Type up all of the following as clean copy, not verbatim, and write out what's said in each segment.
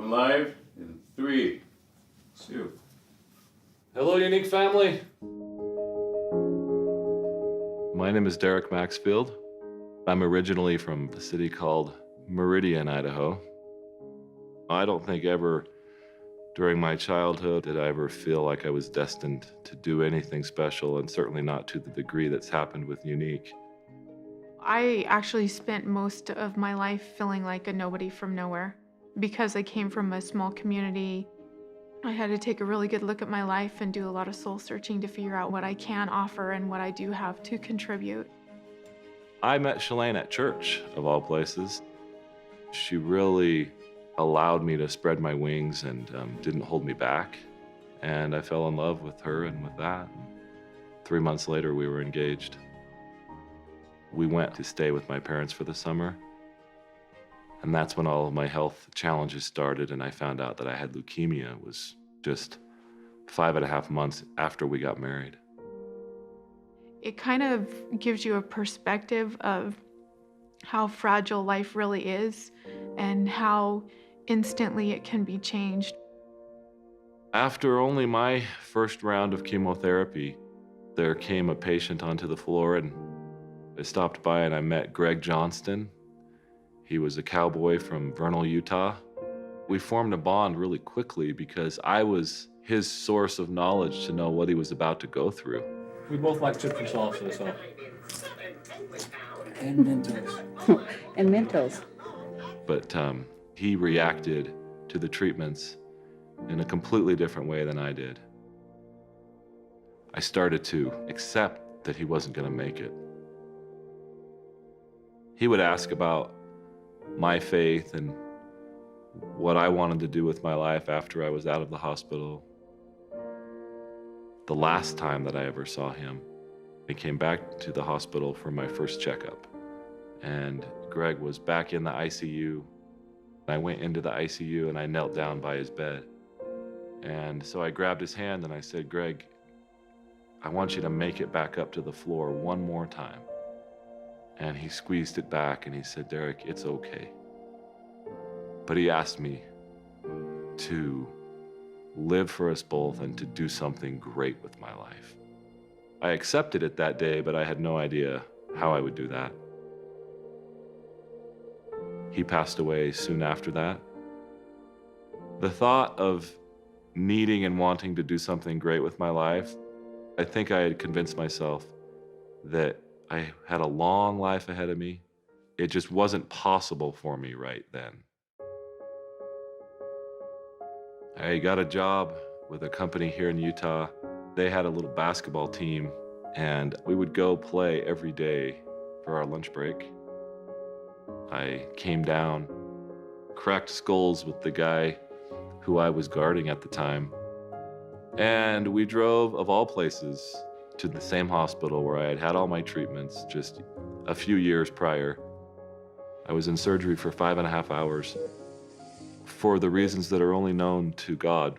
We're live in 3, 2. Hello, Younique family. My name is Derek Maxfield. I'm originally from a city called Meridian, Idaho. I don't think ever during my childhood did I ever feel like I was destined to do anything special, and certainly not to the degree that's happened with Younique. I actually spent most of my life feeling like a nobody from nowhere. Because I came from a small community, I had to take a really good look at my life and do a lot of soul searching to figure out what I can offer and what I do have to contribute. I met Shalane at church, of all places. She really allowed me to spread my wings and didn't hold me back. And I fell in love with her and with that. And 3 months later, we were engaged. We went to stay with my parents for the summer. And that's when all of my health challenges started, and I found out that I had leukemia. It was just 5.5 months after we got married. It kind of gives you a perspective of how fragile life really is and how instantly it can be changed. After only my first round of chemotherapy, there came a patient onto the floor, and I stopped by and I met Greg Johnston. He was a cowboy from Vernal, Utah. We formed a bond really quickly because I was his source of knowledge to know what he was about to go through. We both like citrus also, so. And Mentos. And Mentos. But he reacted to the treatments in a completely different way than I did. I started to accept that he wasn't going to make it. He would ask about my faith and what I wanted to do with my life after I was out of the hospital. The last time that I ever saw him, I came back to the hospital for my first checkup, and Greg was back in the ICU. I went into the ICU and I knelt down by his bed. And so I grabbed his hand and I said, "Greg, I want you to make it back up to the floor one more time." And he squeezed it back and he said, "Derek, it's okay." But he asked me to live for us both and to do something great with my life. I accepted it that day, but I had no idea how I would do that. He passed away soon after that. The thought of needing and wanting to do something great with my life, I think I had convinced myself that I had a long life ahead of me. It just wasn't possible for me right then. I got a job with a company here in Utah. They had a little basketball team, and we would go play every day for our lunch break. I came down, cracked skulls with the guy who I was guarding at the time, and we drove, of all places, to the same hospital where I had had all my treatments just a few years prior. I was in surgery for 5.5 hours. For the reasons that are only known to God,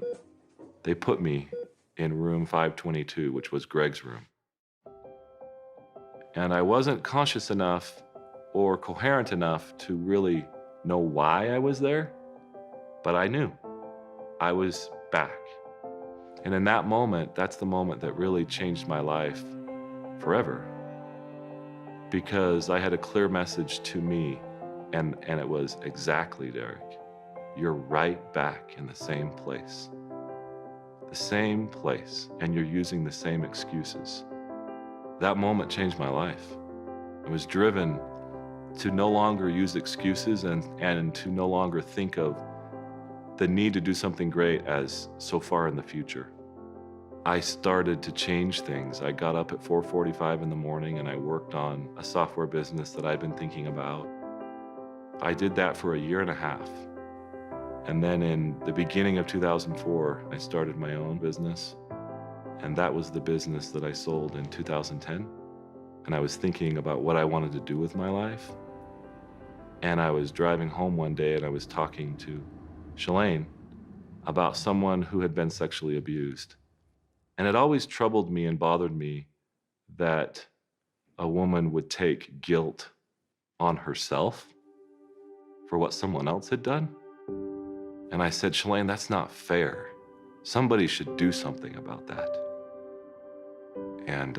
they put me in room 522, which was Greg's room. And I wasn't conscious enough or coherent enough to really know why I was there, but I knew I was back. And in that moment, that's the moment that really changed my life forever. Because I had a clear message to me, and it was, "Exactly, Derek. You're right back in the same place. The same place, and you're using the same excuses." That moment changed my life. I was driven to no longer use excuses and to no longer think of the need to do something great as so far in the future. I started to change things. I got up at 4:45 in the morning and I worked on a software business that I'd been thinking about. I did that for 1.5 years. And then in the beginning of 2004, I started my own business. And that was the business that I sold in 2010. And I was thinking about what I wanted to do with my life. And I was driving home one day and I was talking to Shalane about someone who had been sexually abused. And it always troubled me and bothered me that a woman would take guilt on herself for what someone else had done. And I said, Shalane, that's not fair. Somebody should do something about that. And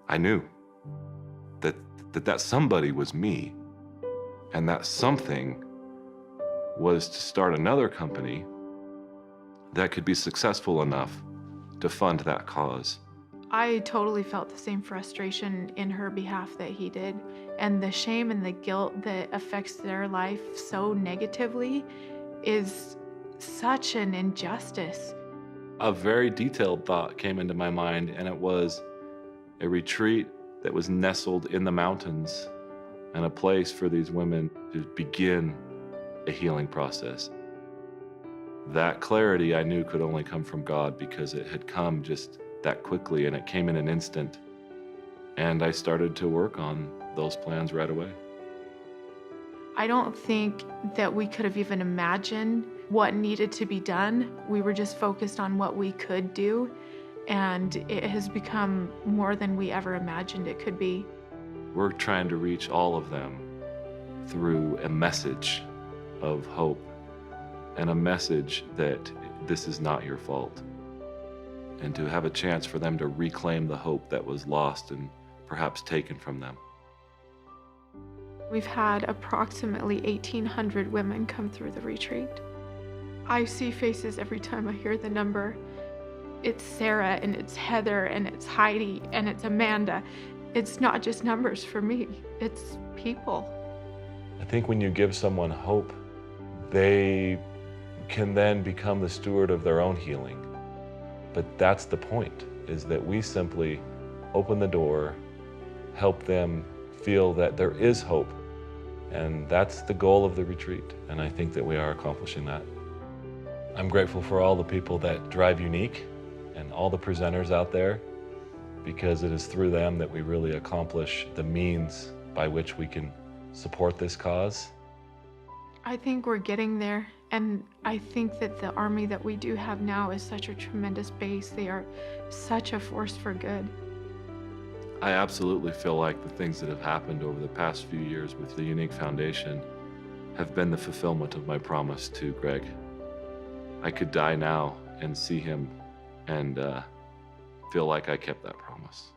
I knew that somebody was me, and that something was to start another company that could be successful enough to fund that cause. I totally felt the same frustration in her behalf that he did, and the shame and the guilt that affects their life so negatively is such an injustice. A very detailed thought came into my mind, and it was a retreat that was nestled in the mountains and a place for these women to begin a healing process. That clarity I knew could only come from God, because it had come just that quickly, and it came in an instant. And I started to work on those plans right away. I don't think that we could have even imagined what needed to be done. We were just focused on what we could do, and it has become more than we ever imagined it could be. We're trying to reach all of them through a message of hope and a message that this is not your fault, and to have a chance for them to reclaim the hope that was lost and perhaps taken from them. We've had approximately 1,800 women come through the retreat. I see faces every time I hear the number. It's Sarah, and it's Heather, and it's Heidi, and it's Amanda. It's not just numbers for me, it's people. I think when you give someone hope, they can then become the steward of their own healing. But that's the point, is that we simply open the door, help them feel that there is hope. And that's the goal of the retreat. And I think that we are accomplishing that. I'm grateful for all the people that drive Younique and all the presenters out there, because it is through them that we really accomplish the means by which we can support this cause. I think we're getting there, and I think that the army that we do have now is such a tremendous base. They are such a force for good. I absolutely feel like the things that have happened over the past few years with the Younique Foundation have been the fulfillment of my promise to Greg. I could die now and see him and feel like I kept that promise.